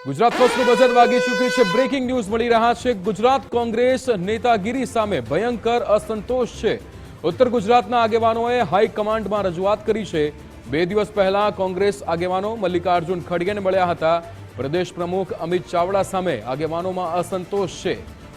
Gujarat ફર્સ્ટનું budget વાગી ચૂક્યું છે। બ્રેકિંગ ન્યૂઝ મળી રહ્યા છે। ગુજરાત કોંગ્રેસ નેતાગીરી સામે ભયંકર અસંતોષ છે। ઉત્તર ગુજરાતના આગેવાનોએ હાઈકમાન્ડમાં રજૂઆત કરી છે। 2 દિવસ પહેલા કોંગ્રેસ આગેવાનો મલ્લિકાર્જુન ખડગેને મળ્યા હતા। પ્રદેશ પ્રમુખ અમિત ચાવડા સામે આગેવાનોમાં અસંતોષ છે।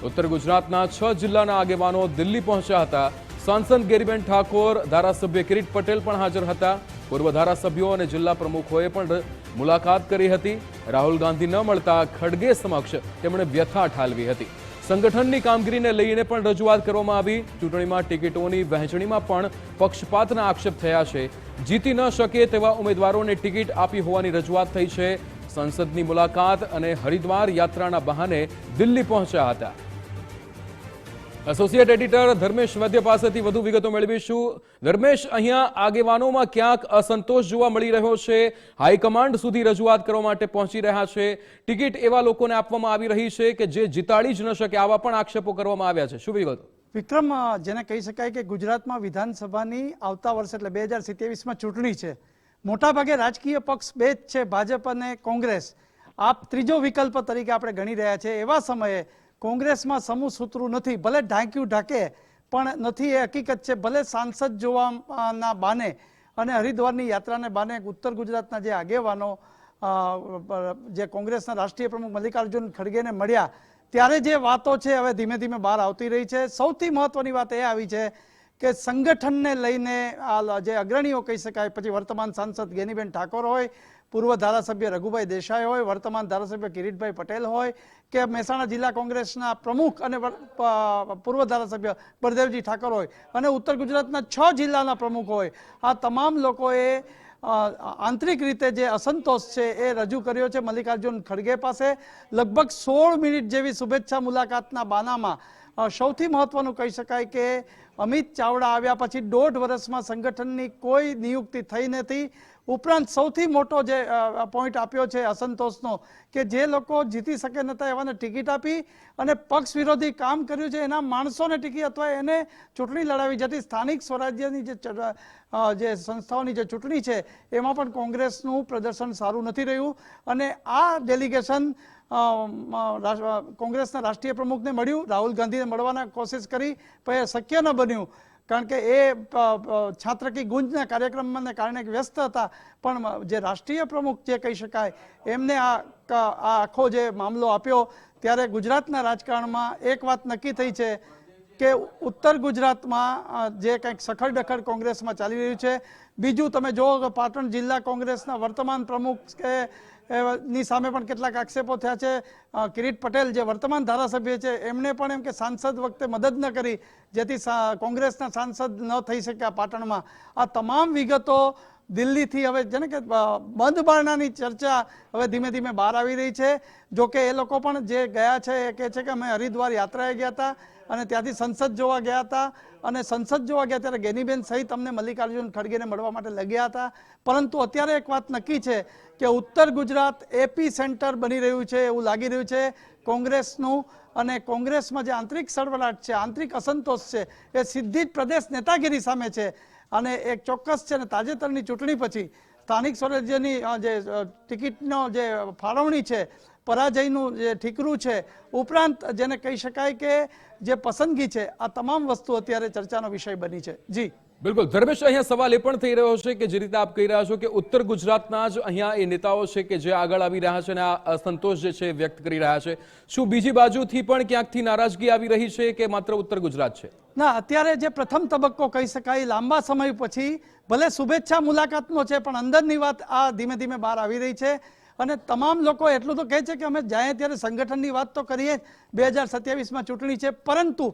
ઉત્તર ગુજરાતના 6 જિલ્લાના આગેવાનો દિલ્હી પહોંચ્યા હતા। સાંસદ ગેરીબેન ઠાકોર, ધારાસભ્ય કિરીટ પટેલ પણ હાજર હતા। પૂર્વ ધારાસભ્યો અને જિલ્લા પ્રમુખોએ પણ મુલાકાત કરી હતી। રાહુલ ગાંધી ન મળતા ખડગે સમક્ષ તેમણે વ્યથા ઠાલવી હતી। સંગઠનની કામગીરીને લઈને પણ રજૂઆત કરવામાં આવી। ચૂંટણીમાં ટિકિટોની વહેંચણીમાં પણ પક્ષપાતના આક્ષેપ થયા છે। જીતી ન શકે તેવા ઉમેદવારોને ટિકિટ આપી હોવાની રજૂઆત થઈ છે। સંસદની મુલાકાત અને હરિદ્વાર યાત્રાના બહાને દિલ્હી પહોંચ્યા હતા। એસોસિએટ એડિટર ધર્મેશ વૈદ્ય પાસેથી વધુ વિગતો મેળવીશું। ધર્મેશ, અહીંયા આગેવાનોમાં ક્યાંક અસંતોષ જોવા મળી રહ્યો છે। હાઈકમાન્ડ સુધી રજૂઆત કરવા માટે પહોંચી રહ્યા છે। ટિકિટ એવા લોકોને આપવામાં આવી રહી છે કે જે જીતાડી જ ન શકે, આવા પણ આક્ષેપો કરવામાં આવ્યા છે। શું વિગતો? વિક્રમ, જેને કહી શકાય કે ગુજરાતમાં વિધાનસભાની આવતા વર્ષે એટલે 2027માં ચૂંટણી છે। મોટાભાગે રાજકીય પક્ષ બે જ છે, ભાજપ અને કોંગ્રેસ। આપ ત્રીજો વિકલ્પ તરીકે આપણે ગણી રહ્યા છે। એવા સમયે કોંગ્રેસમાં સમૂહ સૂત્રું નથી, ભલે ઢાંક્યું ઢાંકે પણ નથી, એ હકીકત છે। ભલે સાંસદ જોવાના બાને અને હરિદ્વારની યાત્રાને બાને ઉત્તર ગુજરાતના જે આગેવાનો જે કોંગ્રેસના રાષ્ટ્રીય પ્રમુખ મલ્લિકાર્જુન ખડગેને મળ્યા, ત્યારે જે વાતો છે હવે ધીમે ધીમે બહાર આવતી રહી છે। સૌથી મહત્વની વાત એ આવી છે કે સંગઠનને લઈને જે અગ્રણીઓ કહી શકાય, પછી વર્તમાન સાંસદ ગેનીબેન ઠાકોર હોય, પૂર્વ ધારાસભ્ય રઘુભાઈ દેસાઈ હોય, વર્તમાન ધારાસભ્ય કિરીટભાઈ પટેલ હોય કે મહેસાણા જિલ્લા કોંગ્રેસના પ્રમુખ અને પૂર્વ ધારાસભ્ય બળદેવજી ઠાકોર હોય અને ઉત્તર ગુજરાતના 6 જિલ્લાના પ્રમુખ હોય, આ તમામ લોકોએ આંતરિક રીતે જે અસંતોષ છે એ રજૂ કર્યો છે મલ્લિકાર્જુન ખડગે પાસે। લગભગ 16 મિનિટ જેવી શુભેચ્છા મુલાકાતના બાનામાં સૌથી મહત્વનું કહી શકાય કે અમિત ચાવડા આવ્યા પછી 1.5 વર્ષમાં સંગઠનની કોઈ નિયુક્તિ થઈ નથી। ઉપરાંત સૌથી મોટો જે પોઈન્ટ આપ્યો છે અસંતોષનો, કે જે લોકો જીતી શકે નતા એવાને ટિકિટ આપી અને પક્ષ વિરોધી કામ કર્યું છે એના માણસોને ટિકિટ અથવા એને ચૂંટણી લડાવી। જેથી સ્થાનિક સ્વરાજ્યની જે સંસ્થાઓની જે ચૂંટણી છે એમાં પણ કોંગ્રેસનું પ્રદર્શન સારું નથી રહ્યું અને આ ડેલિગેશન કોંગ્રેસના રાષ્ટ્રીય પ્રમુખને મળ્યું, રાહુલ ગાંધીને મળવાના કોશિશ કરી પણ એ શક્ય ન બન્યું, કારણ કે એ છાત્રકી ગુંજના કાર્યક્રમને કારણે વ્યસ્ત હતા। પણ જે રાષ્ટ્રીય પ્રમુખ જે કહી શકાય એમને આ આખો જે મામલો આપ્યો, ત્યારે ગુજરાતના રાજકારણમાં એક વાત નક્કી થઈ છે કે ઉત્તર ગુજરાતમાં જે કંઈક સખડ દખડ કોંગ્રેસમાં ચાલી રહ્યું છે। બીજું તમે જુઓ કે પાટણ જિલ્લા કોંગ્રેસના વર્તમાન પ્રમુખ ની સામે પણ કેટલાક આક્ષેપો થયા છે। કિરીટ પટેલ જે વર્તમાન ધારાસભ્ય છે એમણે પણ એમ કે સાંસદ વખતે મદદ ન કરી, જેથી કોંગ્રેસના સાંસદ ન થઈ શક્યા પાટણમાં। આ તમામ વિગતો દિલ્હીથી હવે જેને કે બંધ બારણાની ચર્ચા હવે ધીમે ધીમે બહાર આવી રહી છે। જોકે એ લોકો પણ જે ગયા છે એ કહે છે કે અમે હરિદ્વાર યાત્રાએ ગયા હતા અને ત્યાંથી સંસદ જોવા ગયા હતા અને સંસદ જોવા ગયા ત્યારે ગેનીબેન સહિત અમને મલ્લિકાર્જુન ખડગેને મળવા માટે લગ્યા હતા। પરંતુ અત્યારે એક વાત નક્કી છે કે ઉત્તર ગુજરાત એપી સેન્ટર બની રહ્યું છે એવું લાગી રહ્યું છે કોંગ્રેસનું, અને કોંગ્રેસમાં જે આંતરિક સળવળાટ છે, આંતરિક અસંતોષ છે, એ સીધી જ પ્રદેશ નેતાગીરી સામે છે। અને એક ચોક્કસ છે ને, તાજેતરની ચૂંટણી પછી સ્થાનિક સ્વરાજ્યની જે ટિકિટનો જે ફાળવણી છે, પરાજયનું જે ઠીકરું છે, ઉપરાંત જેને કહી શકાય કે જે પસંદગી છે, આ તમામ વસ્તુ અત્યારે ચર્ચાનો વિષય બની છે। જી બિલકુલ ધર્મેશ, અહીંયા સવાલ એ પણ થઈ રહ્યો છે કે જે રીતે આપ કહી રહ્યા છો કે ઉત્તર ગુજરાતના જ અહીંયા એ નેતાઓ છે કે જે આગળ આવી રહ્યા છે અને આ અસંતોષ જે છે વ્યક્ત કરી રહ્યા છે, શું બીજી બાજુથી પણ ક્યાંકથી નારાજગી આવી રહી છે કે માત્ર ઉત્તર ગુજરાત છે? ના, અત્યારે જે પ્રથમ તબક્કો કહી શકાય લાંબા સમય પછી ભલે શુભેચ્છા મુલાકાતનો છે પણ અંદરની વાત આ ધીમે ધીમે બહાર આવી રહી છે અને તમામ લોકો એટલું તો કહે છે કે અમે જાય ત્યારે સંગઠનની વાત તો કરીએ, 2027માં ચૂંટણી છે, પરંતુ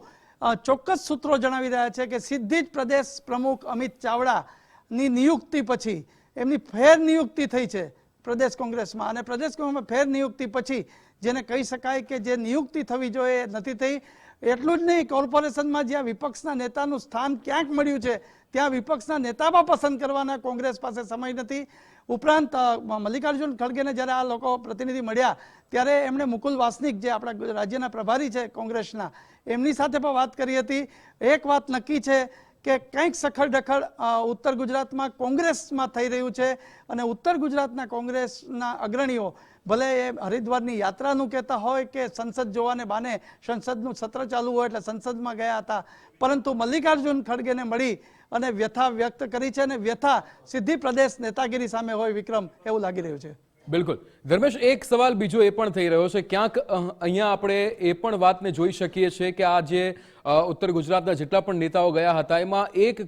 ચોક્કસ સૂત્રો જણાવી રહ્યા છે કે સીધી જ પ્રદેશ પ્રમુખ અમિત ચાવડાની નિયુક્તિ પછી એમની ફેર નિયુક્તિ થઈ છે પ્રદેશ કોંગ્રેસમાં, અને પ્રદેશ કોંગ્રેસમાં ફેર નિયુક્તિ પછી જેને કહી શકાય કે જે નિયુક્તિ થવી જોઈએ નથી થઈ। એટલું જ નહીં, કોર્પોરેશનમાં જ્યાં વિપક્ષના નેતાનું સ્થાન ક્યાંક મળ્યું છે ત્યાં વિપક્ષના નેતામાં પસંદ કરવાના કોંગ્રેસ પાસે સમય નથી। ઉપરાંત મલ્લિકાર્જુન ખડગેને જ્યારે આ લોકો પ્રતિનિધિ મળ્યા ત્યારે એમણે મુકુલ વાસનિક જે આપણા રાજ્યના પ્રભારી છે કોંગ્રેસના, એમની સાથે પણ વાત કરી હતી। એક વાત નક્કી છે કે કંઈક સખડ દખડ ઉત્તર ગુજરાતમાં કોંગ્રેસમાં થઈ રહ્યું છે અને ઉત્તર ગુજરાતના કોંગ્રેસના અગ્રણીઓ ભલે એ હરિદ્વારની યાત્રાનું કહેતા હોય કે સંસદ જોવાને બાને સંસદનું સત્ર ચાલુ હોય એટલે સંસદમાં ગયા હતા, પરંતુ મલ્લિકાર્જુન ખડગેને મળી અને વ્યથા વ્યક્ત કરી છે અને વ્યથા સીધી પ્રદેશ નેતાગીરી સામે હોય વિક્રમ એવું લાગી રહ્યું છે. બિલકુલ ધર્મેશ, એક સવાલ બીજો એ પણ થઈ રહ્યો છે, ક્યાંક અહીંયા આપણે એ પણ વાતને જોઈ શકીએ છીએ કે આ જે ઉત્તર ગુજરાતના જેટલા પણ નેતાઓ ગયા હતા એમાં એક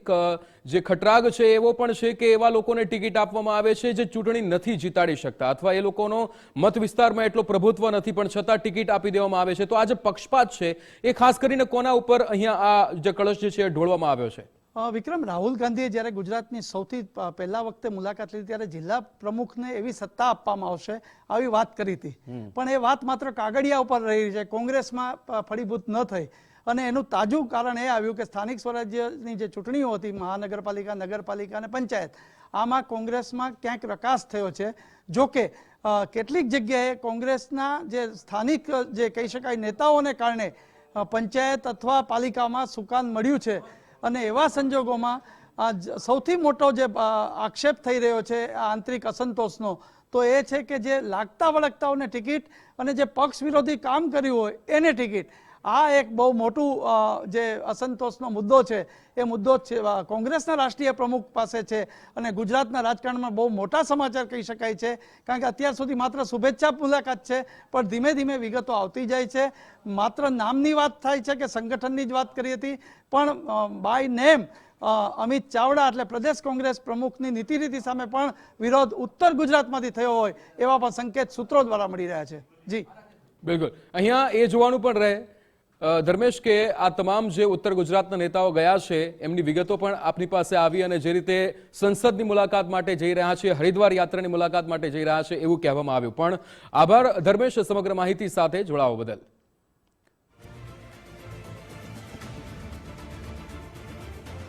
જે ખટરાગ છે એવો પણ છે કે એવા લોકોને ટિકિટ આપવામાં આવે છે જે ચૂંટણી નથી જીતાડી શકતા અથવા એ લોકોનો મત વિસ્તારમાં એટલો પ્રભુત્વ નથી પણ છતાં ટિકિટ આપી દેવામાં આવે છે. તો આ જે પક્ષપાત છે એ ખાસ કરીને કોના ઉપર અહીંયા આ જે કળશ જે છે એ ઢોળવામાં આવ્યો છે? વિક્રમ, રાહુલ ગાંધીએ જ્યારે ગુજરાતની સૌથી પહેલા વખતે મુલાકાત લીધી ત્યારે જિલ્લા પ્રમુખને એવી સત્તા આપવામાં આવશે આવી વાત કરી હતી, પણ એ વાત માત્ર કાગળિયા ઉપર રહી છે, કોંગ્રેસમાં ફળીભૂત ન થઈ. અને એનું તાજું કારણ એ આવ્યું કે સ્થાનિક સ્વરાજ્યની જે ચૂંટણીઓ હતી, મહાનગરપાલિકા, નગરપાલિકા અને પંચાયત, આમાં કોંગ્રેસમાં ક્યાંક રકાસ થયો છે. જોકે કેટલીક જગ્યાએ કોંગ્રેસના જે સ્થાનિક જે કહી શકાય નેતાઓને કારણે પંચાયત અથવા પાલિકામાં સુકાન મળ્યું છે. અને એવા સંજોગોમાં સૌથી મોટો જે આક્ષેપ થઈ રહ્યો છે આંતરિક અસંતોષનો, તો એ છે કે જે લાગતા વળગતાઓને ટિકિટ અને જે પક્ષ વિરોધી કામ કર્યું હોય એને ટિકિટ. આ એક બહુ મોટું જે અસંતોષનો મુદ્દો છે એ મુદ્દો કોંગ્રેસના રાષ્ટ્રીય પ્રમુખ પાસે છે અને ગુજરાતના રાજકારણમાં બહુ મોટા સમાચાર કહી શકાય છે, કારણ કે અત્યાર સુધી માત્ર શુભેચ્છા મુલાકાત છે, પણ ધીમે ધીમે વિગતો આવતી જાય છે. માત્ર નામની વાત થાય છે કે સંગઠનની જ વાત કરી હતી, પણ બાય નેમ અમિત ચાવડા એટલે પ્રદેશ કોંગ્રેસ પ્રમુખની નીતિ સામે પણ વિરોધ ઉત્તર ગુજરાતમાંથી થયો હોય એવા પણ સંકેત સૂત્રો દ્વારા મળી રહ્યા છે. જી બિલકુલ, અહીંયા એ જોવાનું પણ રહે ધર્મેશ કે આ તમામ જે ઉત્તર ગુજરાતના નેતાઓ ગયા છે એમની વિગતો પણ આપની પાસે આવી અને જે રીતે સંસદની મુલાકાત માટે જઈ રહ્યા છે, હરિદ્વાર યાત્રાની મુલાકાત માટે જઈ રહ્યા છે એવું કહેવામાં આવ્યું. પણ આભાર ધર્મેશ સમગ્ર માહિતી સાથે જોડાવા બદલ.